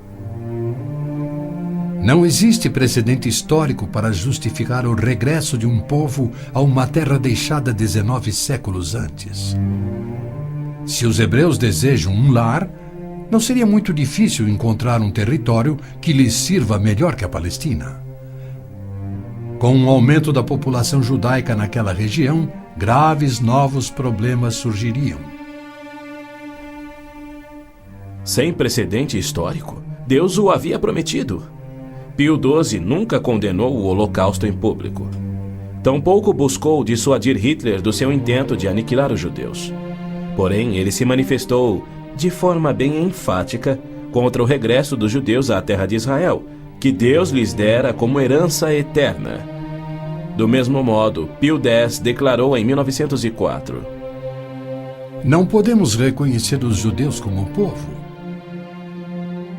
Não existe precedente histórico para justificar o regresso de um povo a uma terra deixada 19 séculos antes. Se os hebreus desejam um lar, não seria muito difícil encontrar um território que lhes sirva melhor que a Palestina. Com o aumento da população judaica naquela região, graves novos problemas surgiriam. Sem precedente histórico, Deus o havia prometido. Pio XII nunca condenou o Holocausto em público. Tampouco buscou dissuadir Hitler do seu intento de aniquilar os judeus. Porém, ele se manifestou, de forma bem enfática, contra o regresso dos judeus à terra de Israel, que Deus lhes dera como herança eterna. Do mesmo modo, Pio X declarou em 1904: Não podemos reconhecer os judeus como povo.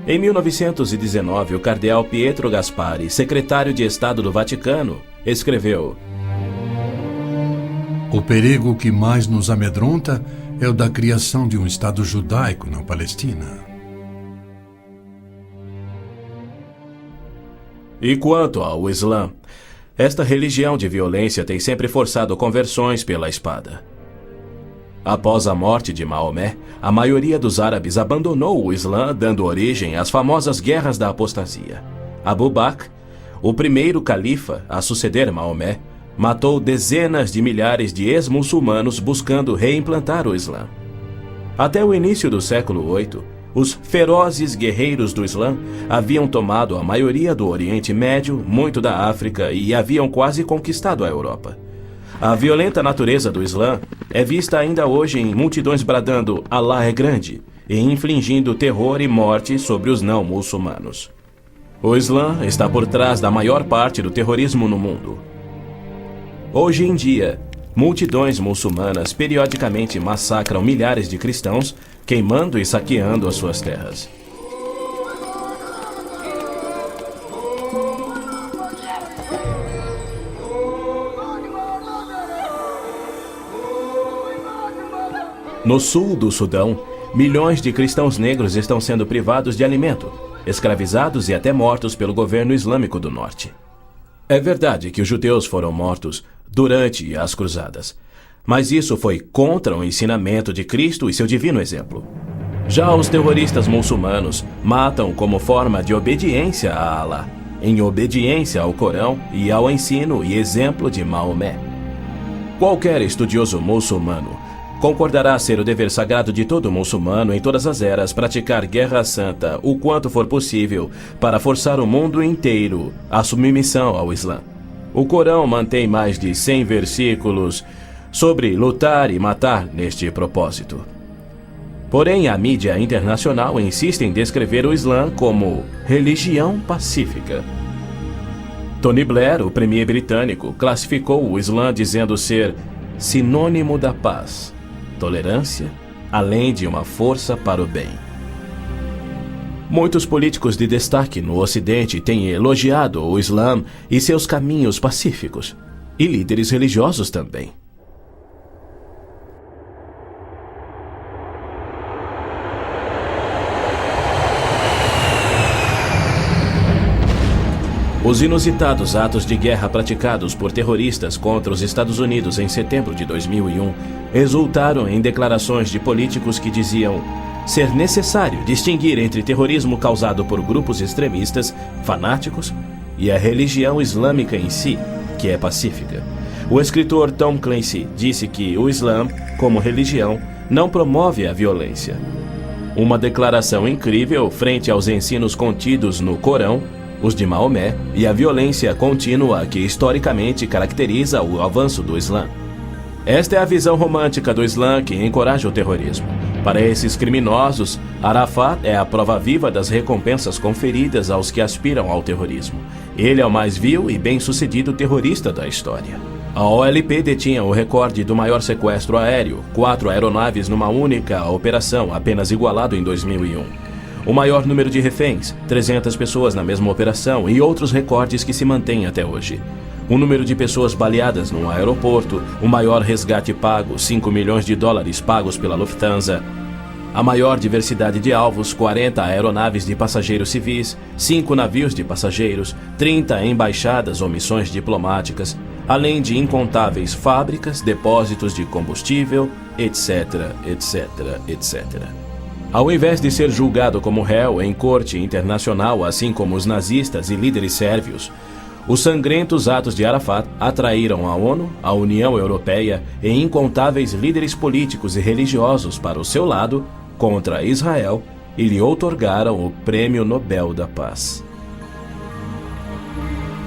Em 1919, o cardeal Pietro Gasparri, secretário de Estado do Vaticano, escreveu: O perigo que mais nos amedronta é o da criação de um Estado judaico na Palestina. E quanto ao Islã, esta religião de violência tem sempre forçado conversões pela espada. Após a morte de Maomé, a maioria dos árabes abandonou o Islã, dando origem às famosas guerras da apostasia. Abu Bakr, o primeiro califa a suceder Maomé, matou dezenas de milhares de ex-muçulmanos buscando reimplantar o Islã. Até o início do século VIII, os ferozes guerreiros do Islã haviam tomado a maioria do Oriente Médio, muito da África e haviam quase conquistado a Europa. A violenta natureza do Islã é vista ainda hoje em multidões bradando "Allah é grande" e infligindo terror e morte sobre os não-muçulmanos. O Islã está por trás da maior parte do terrorismo no mundo. Hoje em dia, multidões muçulmanas periodicamente massacram milhares de cristãos, queimando e saqueando as suas terras. No sul do Sudão, milhões de cristãos negros estão sendo privados de alimento, escravizados e até mortos pelo governo islâmico do norte. É verdade que os judeus foram mortos durante as cruzadas, mas isso foi contra o ensinamento de Cristo e seu divino exemplo. Já os terroristas muçulmanos matam como forma de obediência a Allah, em obediência ao Corão e ao ensino e exemplo de Maomé. Qualquer estudioso muçulmano concordará ser o dever sagrado de todo muçulmano em todas as eras praticar guerra santa o quanto for possível para forçar o mundo inteiro à submissão ao Islã. O Corão mantém mais de 100 versículos sobre lutar e matar neste propósito. Porém, a mídia internacional insiste em descrever o Islã como religião pacífica. Tony Blair, o premier britânico, classificou o Islã dizendo ser sinônimo da paz, tolerância, além de uma força para o bem. Muitos políticos de destaque no Ocidente têm elogiado o Islã e seus caminhos pacíficos, e líderes religiosos também. Os inusitados atos de guerra praticados por terroristas contra os Estados Unidos em setembro de 2001 resultaram em declarações de políticos que diziam ser necessário distinguir entre terrorismo causado por grupos extremistas, fanáticos, e a religião islâmica em si, que é pacífica. O escritor Tom Clancy disse que o Islã, como religião, não promove a violência. Uma declaração incrível frente aos ensinos contidos no Corão, os de Maomé, e a violência contínua que historicamente caracteriza o avanço do Islã. Esta é a visão romântica do Islã que encoraja o terrorismo. Para esses criminosos, Arafat é a prova viva das recompensas conferidas aos que aspiram ao terrorismo. Ele é o mais vil e bem-sucedido terrorista da história. A OLP detinha o recorde do maior sequestro aéreo, 4 aeronaves numa única operação, apenas igualado em 2001. O maior número de reféns, 300 pessoas na mesma operação e outros recordes que se mantêm até hoje. O número de pessoas baleadas num aeroporto, o maior resgate pago, $5 milhões pagos pela Lufthansa. A maior diversidade de alvos, 40 aeronaves de passageiros civis, 5 navios de passageiros, 30 embaixadas ou missões diplomáticas, além de incontáveis fábricas, depósitos de combustível, etc, etc, etc. Ao invés de ser julgado como réu em corte internacional, assim como os nazistas e líderes sérvios, os sangrentos atos de Arafat atraíram a ONU, a União Europeia e incontáveis líderes políticos e religiosos para o seu lado contra Israel e lhe outorgaram o Prêmio Nobel da Paz.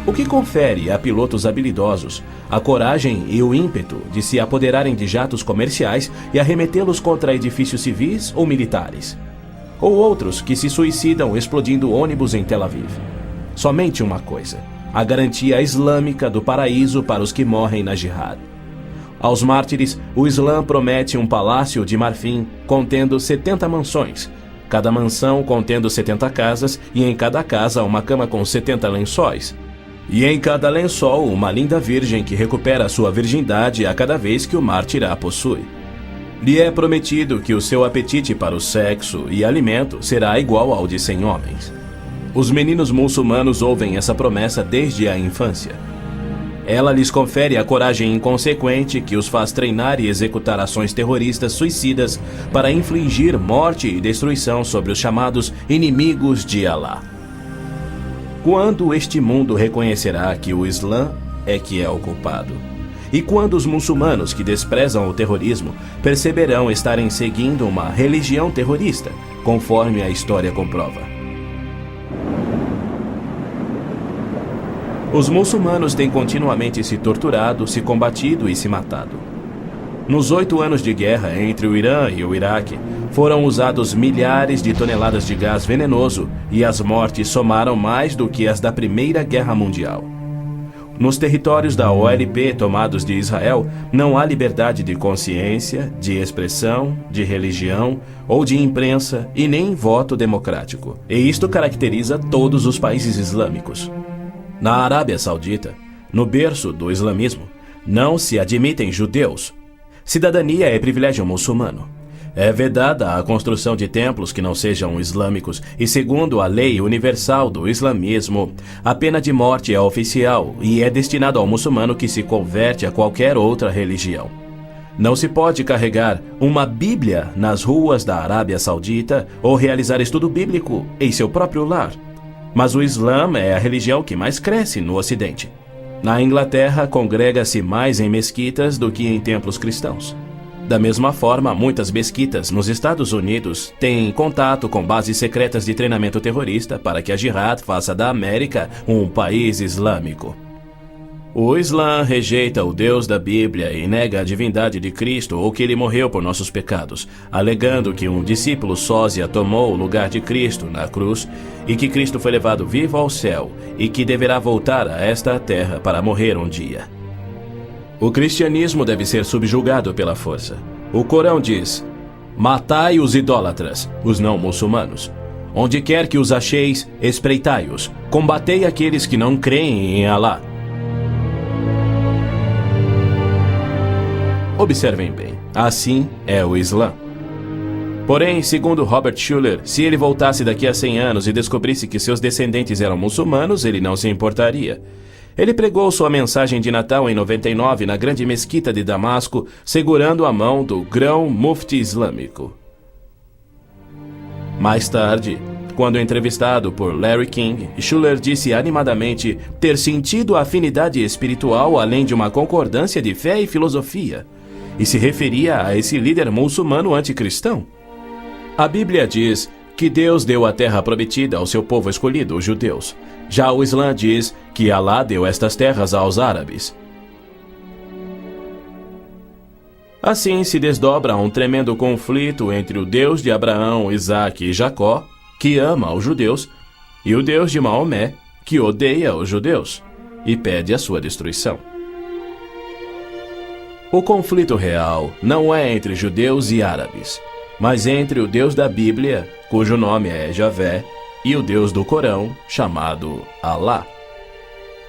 O que confere a pilotos habilidosos a coragem e o ímpeto de se apoderarem de jatos comerciais e arremetê-los contra edifícios civis ou militares. Ou outros que se suicidam explodindo ônibus em Tel Aviv. Somente uma coisa: a garantia islâmica do paraíso para os que morrem na jihad. Aos mártires, o Islã promete um palácio de marfim contendo 70 mansões, cada mansão contendo 70 casas e em cada casa uma cama com 70 lençóis. E em cada lençol uma linda virgem que recupera sua virgindade a cada vez que o mártir a possui. Lhe é prometido que o seu apetite para o sexo e alimento será igual ao de 100 homens. Os meninos muçulmanos ouvem essa promessa desde a infância. Ela lhes confere a coragem inconsequente que os faz treinar e executar ações terroristas suicidas para infligir morte e destruição sobre os chamados inimigos de Alá. Quando este mundo reconhecerá que o Islã é que é o culpado? E quando os muçulmanos que desprezam o terrorismo perceberão estarem seguindo uma religião terrorista, conforme a história comprova? Os muçulmanos têm continuamente se torturado, se combatido e se matado. Nos 8 anos de guerra entre o Irã e o Iraque, foram usados milhares de toneladas de gás venenoso e as mortes somaram mais do que as da Primeira Guerra Mundial. Nos territórios da OLP tomados de Israel, não há liberdade de consciência, de expressão, de religião ou de imprensa e nem voto democrático. E isto caracteriza todos os países islâmicos. Na Arábia Saudita, no berço do islamismo, não se admitem judeus. Cidadania é privilégio muçulmano. É vedada a construção de templos que não sejam islâmicos e, segundo a lei universal do islamismo, a pena de morte é oficial e é destinada ao muçulmano que se converte a qualquer outra religião. Não se pode carregar uma Bíblia nas ruas da Arábia Saudita ou realizar estudo bíblico em seu próprio lar. Mas o Islã é a religião que mais cresce no Ocidente. Na Inglaterra, congrega-se mais em mesquitas do que em templos cristãos. Da mesma forma, muitas mesquitas nos Estados Unidos têm contato com bases secretas de treinamento terrorista para que a Jihad faça da América um país islâmico. O Islã rejeita o Deus da Bíblia e nega a divindade de Cristo ou que ele morreu por nossos pecados, alegando que um discípulo sósia tomou o lugar de Cristo na cruz e que Cristo foi levado vivo ao céu e que deverá voltar a esta terra para morrer um dia. O cristianismo deve ser subjugado pela força. O Corão diz: matai os idólatras, os não muçulmanos. Onde quer que os acheis, espreitai-os. Combatei aqueles que não creem em Alá. Observem bem, assim é o Islã. Porém, segundo Robert Schuller, se ele voltasse daqui a 100 anos e descobrisse que seus descendentes eram muçulmanos, ele não se importaria. Ele pregou sua mensagem de Natal em 99 na grande mesquita de Damasco, segurando a mão do grão mufti islâmico. Mais tarde, quando entrevistado por Larry King, Schuller disse animadamente ter sentido a afinidade espiritual além de uma concordância de fé e filosofia, e se referia a esse líder muçulmano anticristão. A Bíblia diz que Deus deu a terra prometida ao seu povo escolhido, os judeus. Já o Islã diz que Alá deu estas terras aos árabes. Assim se desdobra um tremendo conflito entre o Deus de Abraão, Isaque e Jacó, que ama os judeus, e o Deus de Maomé, que odeia os judeus e pede a sua destruição. O conflito real não é entre judeus e árabes, mas entre o Deus da Bíblia, cujo nome é Javé, e o Deus do Corão, chamado Alá.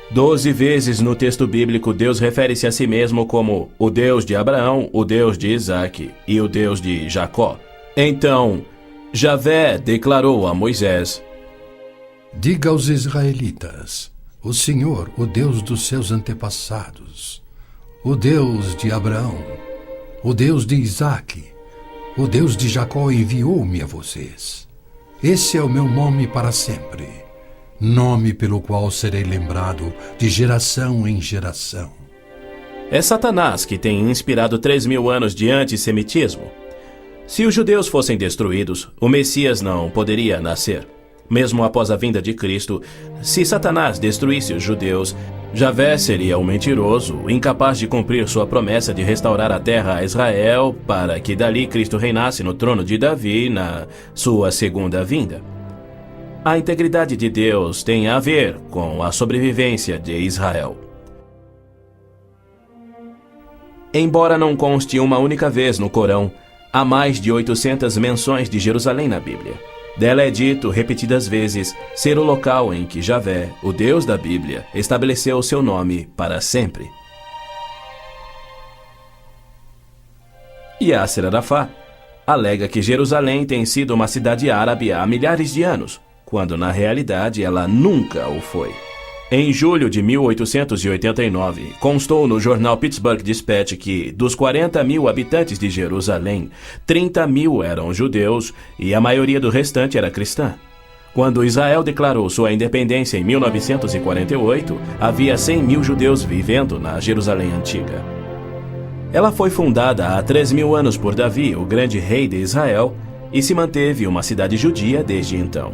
12 vezes no texto bíblico Deus refere-se a si mesmo como o Deus de Abraão, o Deus de Isaque e o Deus de Jacó. Então, Javé declarou a Moisés: Diga aos israelitas, o Senhor, o Deus dos seus antepassados, o Deus de Abraão, o Deus de Isaque, o Deus de Jacó enviou-me a vocês. Esse é o meu nome para sempre, nome pelo qual serei lembrado de geração em geração. É Satanás que tem inspirado 3.000 anos de antissemitismo. Se os judeus fossem destruídos, o Messias não poderia nascer. Mesmo após a vinda de Cristo, se Satanás destruísse os judeus, Javé seria um mentiroso, incapaz de cumprir sua promessa de restaurar a terra a Israel para que dali Cristo reinasse no trono de Davi na sua segunda vinda. A integridade de Deus tem a ver com a sobrevivência de Israel. Embora não conste uma única vez no Corão, há mais de 800 menções de Jerusalém na Bíblia. Dela é dito repetidas vezes ser o local em que Javé, o Deus da Bíblia, estabeleceu o seu nome para sempre. Yasser Arafat alega que Jerusalém tem sido uma cidade árabe há milhares de anos, quando na realidade ela nunca o foi. Em julho de 1889, constou no jornal Pittsburgh Dispatch que, dos 40.000 habitantes de Jerusalém, 30.000 eram judeus e a maioria do restante era cristã. Quando Israel declarou sua independência em 1948, havia 100.000 judeus vivendo na Jerusalém antiga. Ela foi fundada há 3.000 anos por Davi, o grande rei de Israel, e se manteve uma cidade judia desde então.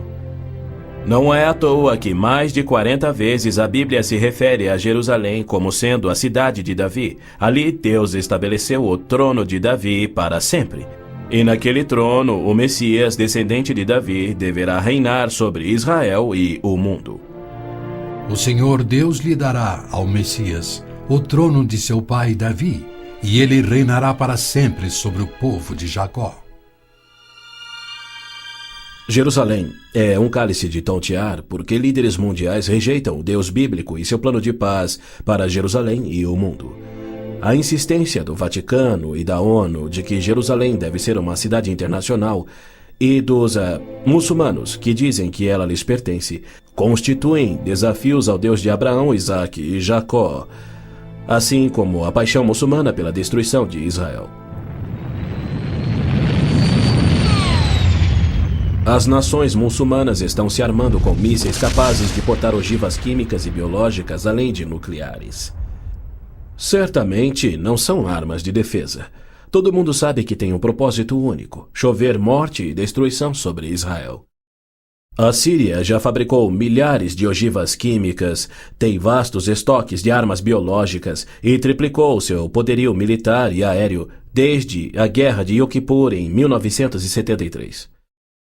Não é à toa que mais de 40 vezes a Bíblia se refere a Jerusalém como sendo a cidade de Davi. Ali Deus estabeleceu o trono de Davi para sempre. E naquele trono, o Messias, descendente de Davi, deverá reinar sobre Israel e o mundo. O Senhor Deus lhe dará ao Messias o trono de seu pai Davi, e ele reinará para sempre sobre o povo de Jacó. Jerusalém é um cálice de tontear porque líderes mundiais rejeitam o Deus bíblico e seu plano de paz para Jerusalém e o mundo. A insistência do Vaticano e da ONU de que Jerusalém deve ser uma cidade internacional e dos muçulmanos que dizem que ela lhes pertence constituem desafios ao Deus de Abraão, Isaque e Jacó, assim como a paixão muçulmana pela destruição de Israel. As nações muçulmanas estão se armando com mísseis capazes de portar ogivas químicas e biológicas, além de nucleares. Certamente não são armas de defesa. Todo mundo sabe que tem um propósito único: chover morte e destruição sobre Israel. A Síria já fabricou milhares de ogivas químicas, tem vastos estoques de armas biológicas e triplicou seu poderio militar e aéreo desde a Guerra de Yom Kippur em 1973.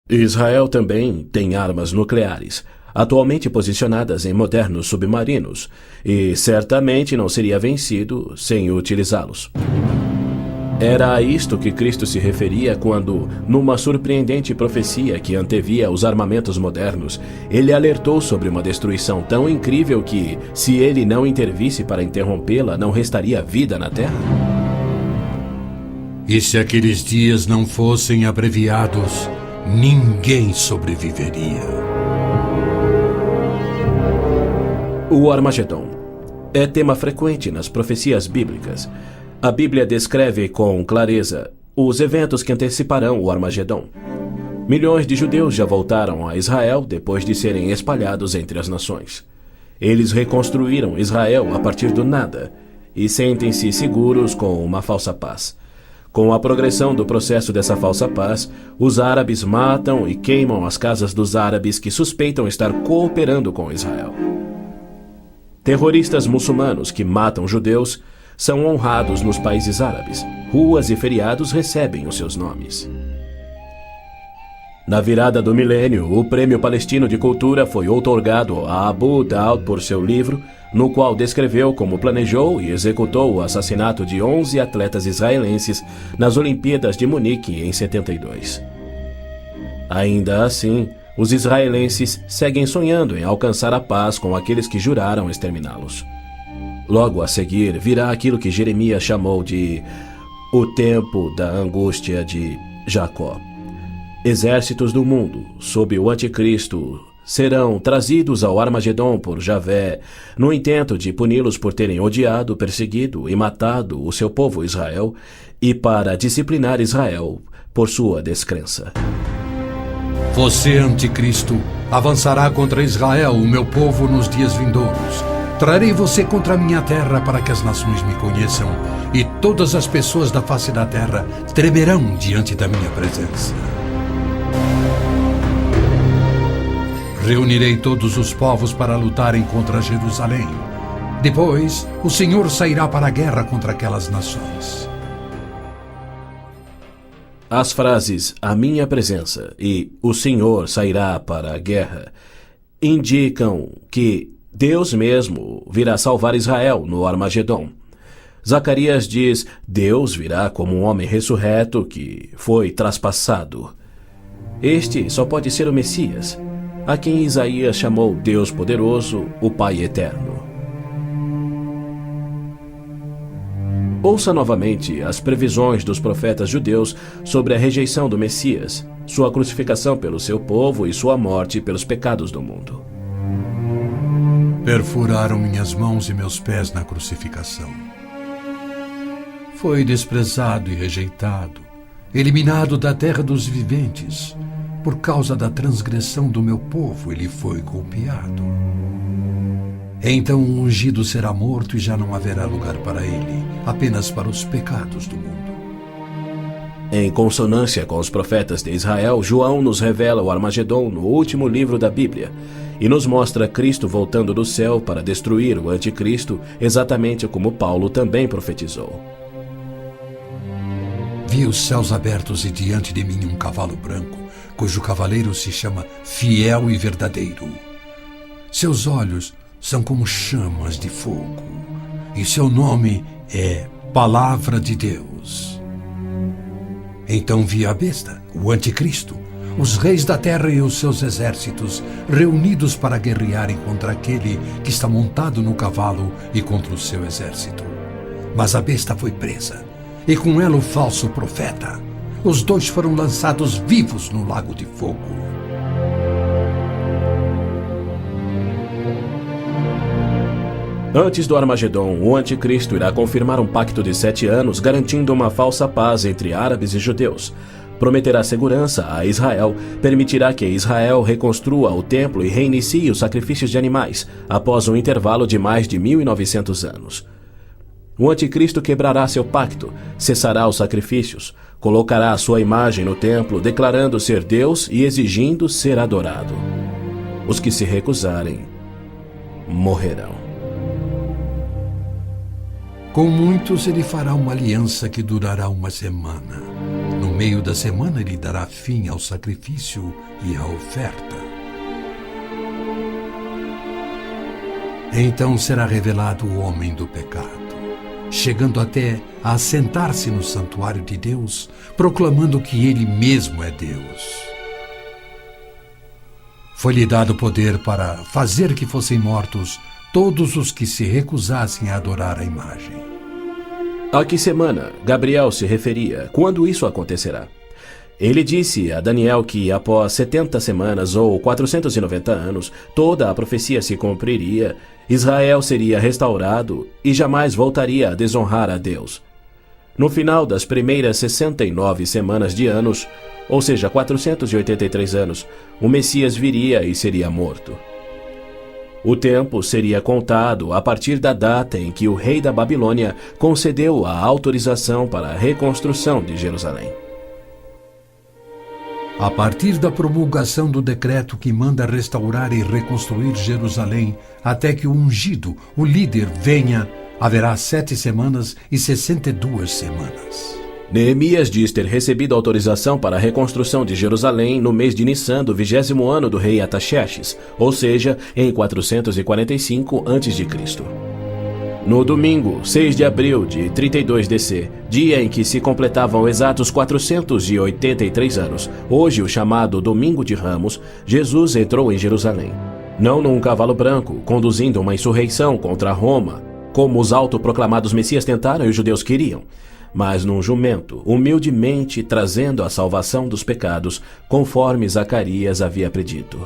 Israel também tem armas nucleares, atualmente posicionadas em modernos submarinos, e certamente não seria vencido sem utilizá-los. Era a isto que Cristo se referia quando, numa surpreendente profecia que antevia os armamentos modernos, ele alertou sobre uma destruição tão incrível que, se ele não intervisse para interrompê-la, não restaria vida na Terra. E se aqueles dias não fossem abreviados, ninguém sobreviveria. O Armagedon é tema frequente nas profecias bíblicas. A Bíblia descreve com clareza os eventos que anteciparão o Armagedon. Milhões de judeus já voltaram a Israel depois de serem espalhados entre as nações. Eles reconstruíram Israel a partir do nada e sentem-se seguros com uma falsa paz. Com a progressão do processo dessa falsa paz, os árabes matam e queimam as casas dos árabes que suspeitam estar cooperando com Israel. Terroristas muçulmanos que matam judeus são honrados nos países árabes. Ruas e feriados recebem os seus nomes. Na virada do milênio, o Prêmio Palestino de Cultura foi outorgado a Abu Daud por seu livro no qual descreveu como planejou e executou o assassinato de 11 atletas israelenses nas Olimpíadas de Munique em 72. Ainda assim, os israelenses seguem sonhando em alcançar a paz com aqueles que juraram exterminá-los. Logo a seguir virá aquilo que Jeremias chamou de o tempo da angústia de Jacó. Exércitos do mundo, sob o anticristo, serão trazidos ao Armagedon por Javé, no intento de puni-los por terem odiado, perseguido e matado o seu povo Israel, e para disciplinar Israel por sua descrença. Você, anticristo, avançará contra Israel, o meu povo, nos dias vindouros. Trarei você contra a minha terra para que as nações me conheçam, e todas as pessoas da face da terra tremerão diante da minha presença. Reunirei todos os povos para lutarem contra Jerusalém. Depois, o Senhor sairá para a guerra contra aquelas nações. As frases "a minha presença" e "o Senhor sairá para a guerra" indicam que Deus mesmo virá salvar Israel no Armagedon. Zacarias diz: Deus virá como um homem ressurreto que foi traspassado. Este só pode ser o Messias, a quem Isaías chamou Deus poderoso, o Pai eterno. Ouça novamente as previsões dos profetas judeus sobre a rejeição do Messias, sua crucificação pelo seu povo e sua morte pelos pecados do mundo. Perfuraram minhas mãos e meus pés na crucificação. Foi desprezado e rejeitado, eliminado da terra dos viventes. Por causa da transgressão do meu povo, ele foi golpeado. Então o ungido será morto e já não haverá lugar para ele, apenas para os pecados do mundo. Em consonância com os profetas de Israel, João nos revela o Armagedon no último livro da Bíblia e nos mostra Cristo voltando do céu para destruir o anticristo, exatamente como Paulo também profetizou. Vi os céus abertos e diante de mim um cavalo branco, cujo cavaleiro se chama Fiel e Verdadeiro. Seus olhos são como chamas de fogo, e seu nome é Palavra de Deus. Então vi a besta, o anticristo, os reis da terra e os seus exércitos, reunidos para guerrearem contra aquele que está montado no cavalo e contra o seu exército. Mas a besta foi presa, e com ela o falso profeta. Os dois foram lançados vivos no lago de fogo. Antes do Armagedon, o anticristo irá confirmar um pacto de 7 anos, garantindo uma falsa paz entre árabes e judeus. Prometerá segurança a Israel, permitirá que Israel reconstrua o templo e reinicie os sacrifícios de animais, após um intervalo de mais de 1900 anos. O anticristo quebrará seu pacto, cessará os sacrifícios, colocará a sua imagem no templo, declarando ser Deus e exigindo ser adorado. Os que se recusarem morrerão. Com muitos ele fará uma aliança que durará uma semana. No meio da semana ele dará fim ao sacrifício e à oferta. Então será revelado o homem do pecado, chegando até a assentar-se no santuário de Deus, proclamando que ele mesmo é Deus. Foi-lhe dado poder para fazer que fossem mortos todos os que se recusassem a adorar a imagem. A que semana Gabriel se referia? Quando isso acontecerá? Ele disse a Daniel que após 70 semanas ou 490 anos, toda a profecia se cumpriria, Israel seria restaurado e jamais voltaria a desonrar a Deus. No final das primeiras 69 semanas de anos, ou seja, 483 anos, o Messias viria e seria morto. O tempo seria contado a partir da data em que o rei da Babilônia concedeu a autorização para a reconstrução de Jerusalém. A partir da promulgação do decreto que manda restaurar e reconstruir Jerusalém, até que o ungido, o líder, venha, haverá 7 semanas e 62 semanas. Neemias diz ter recebido autorização para a reconstrução de Jerusalém no mês de Nissan do 20º ano do rei Artaxerxes, ou seja, em 445 a.C. No domingo, 6 de abril de 32 DC, dia em que se completavam exatos 483 anos, hoje o chamado Domingo de Ramos, Jesus entrou em Jerusalém. Não num cavalo branco, conduzindo uma insurreição contra Roma, como os autoproclamados messias tentaram e os judeus queriam, mas num jumento, humildemente trazendo a salvação dos pecados, conforme Zacarias havia predito.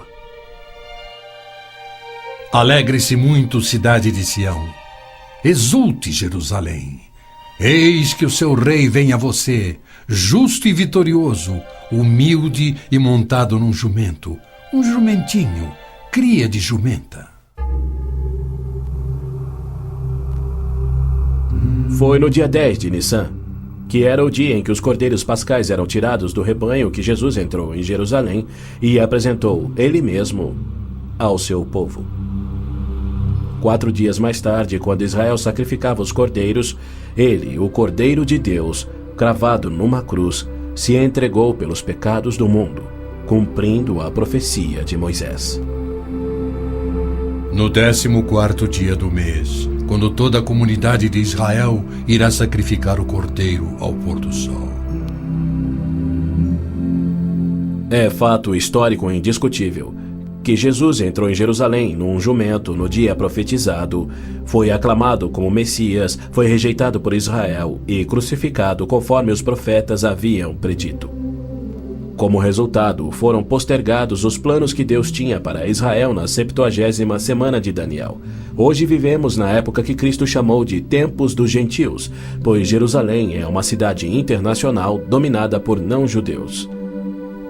Alegre-se muito, cidade de Sião. Exulte, Jerusalém. Eis que o seu rei vem a você, justo e vitorioso, humilde e montado num jumento, um jumentinho, cria de jumenta. Foi no dia 10 de Nissan, que era o dia em que os cordeiros pascais eram tirados do rebanho, que Jesus entrou em Jerusalém e apresentou ele mesmo ao seu povo. 4 dias mais tarde, quando Israel sacrificava os cordeiros, ele, o Cordeiro de Deus, cravado numa cruz, se entregou pelos pecados do mundo, cumprindo a profecia de Moisés. No 14º dia do mês, quando toda a comunidade de Israel irá sacrificar o cordeiro ao pôr do sol. É fato histórico indiscutível que Jesus entrou em Jerusalém num jumento no dia profetizado, foi aclamado como Messias, foi rejeitado por Israel e crucificado conforme os profetas haviam predito. Como resultado, foram postergados os planos que Deus tinha para Israel na 70ª semana de Daniel. Hoje vivemos na época que Cristo chamou de Tempos dos Gentios, pois Jerusalém é uma cidade internacional dominada por não-judeus.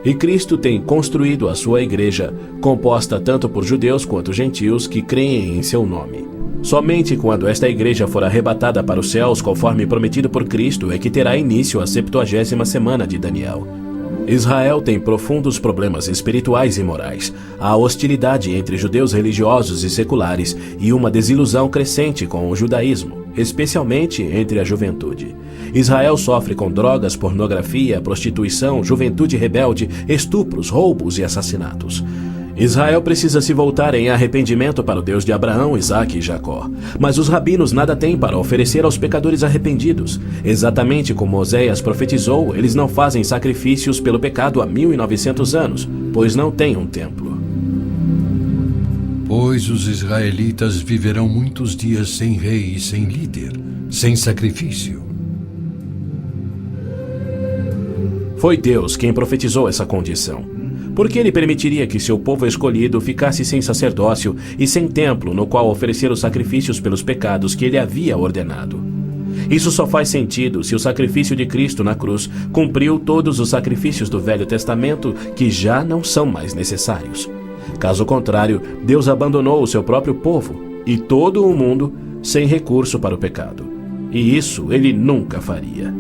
E Cristo tem construído a sua igreja, composta tanto por judeus quanto gentios que creem em seu nome. Somente quando esta igreja for arrebatada para os céus, conforme prometido por Cristo, é que terá início a 70ª semana de Daniel. Israel tem profundos problemas espirituais e morais, há hostilidade entre judeus religiosos e seculares e uma desilusão crescente com o judaísmo, especialmente entre a juventude. Israel sofre com drogas, pornografia, prostituição, juventude rebelde, estupros, roubos e assassinatos. Israel precisa se voltar em arrependimento para o Deus de Abraão, Isaque e Jacó. Mas os rabinos nada têm para oferecer aos pecadores arrependidos. Exatamente como Oséias profetizou, eles não fazem sacrifícios pelo pecado há 1900 anos, pois não têm um templo. Pois os israelitas viverão muitos dias sem rei e sem líder, sem sacrifício. Foi Deus quem profetizou essa condição. Por que ele permitiria que seu povo escolhido ficasse sem sacerdócio e sem templo no qual oferecer os sacrifícios pelos pecados que ele havia ordenado? Isso só faz sentido se o sacrifício de Cristo na cruz cumpriu todos os sacrifícios do Velho Testamento que já não são mais necessários. Caso contrário, Deus abandonou o seu próprio povo e todo o mundo sem recurso para o pecado. E isso ele nunca faria.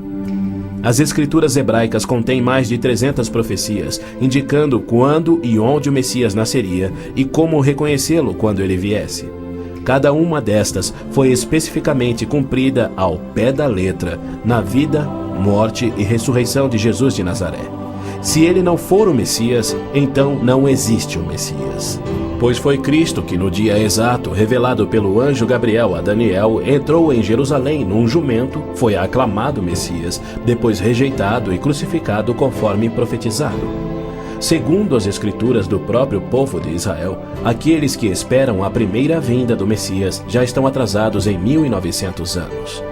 As escrituras hebraicas contêm mais de 300 profecias, indicando quando e onde o Messias nasceria e como reconhecê-lo quando ele viesse. Cada uma destas foi especificamente cumprida ao pé da letra na vida, morte e ressurreição de Jesus de Nazaré. Se ele não for o Messias, então não existe o Messias. Pois foi Cristo que no dia exato, revelado pelo anjo Gabriel a Daniel, entrou em Jerusalém num jumento, foi aclamado Messias, depois rejeitado e crucificado conforme profetizado. Segundo as escrituras do próprio povo de Israel, aqueles que esperam a primeira vinda do Messias já estão atrasados em 1900 anos.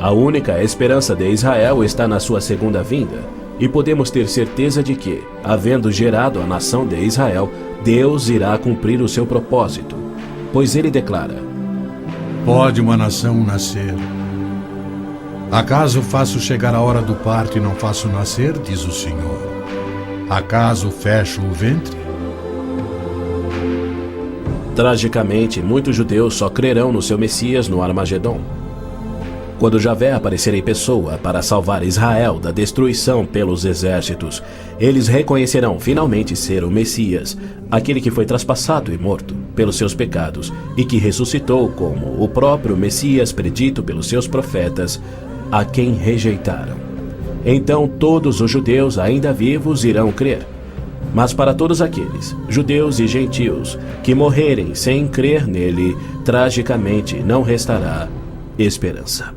A única esperança de Israel está na sua segunda vinda. E podemos ter certeza de que, havendo gerado a nação de Israel, Deus irá cumprir o seu propósito. Pois ele declara: Pode uma nação nascer? Acaso faço chegar a hora do parto e não faço nascer, diz o Senhor? Acaso fecho o ventre? Tragicamente, muitos judeus só crerão no seu Messias no Armagedon. Quando Javé aparecer em pessoa para salvar Israel da destruição pelos exércitos, eles reconhecerão finalmente ser o Messias, aquele que foi traspassado e morto pelos seus pecados e que ressuscitou como o próprio Messias predito pelos seus profetas, a quem rejeitaram. Então todos os judeus ainda vivos irão crer. Mas para todos aqueles, judeus e gentios, que morrerem sem crer nele, tragicamente não restará esperança.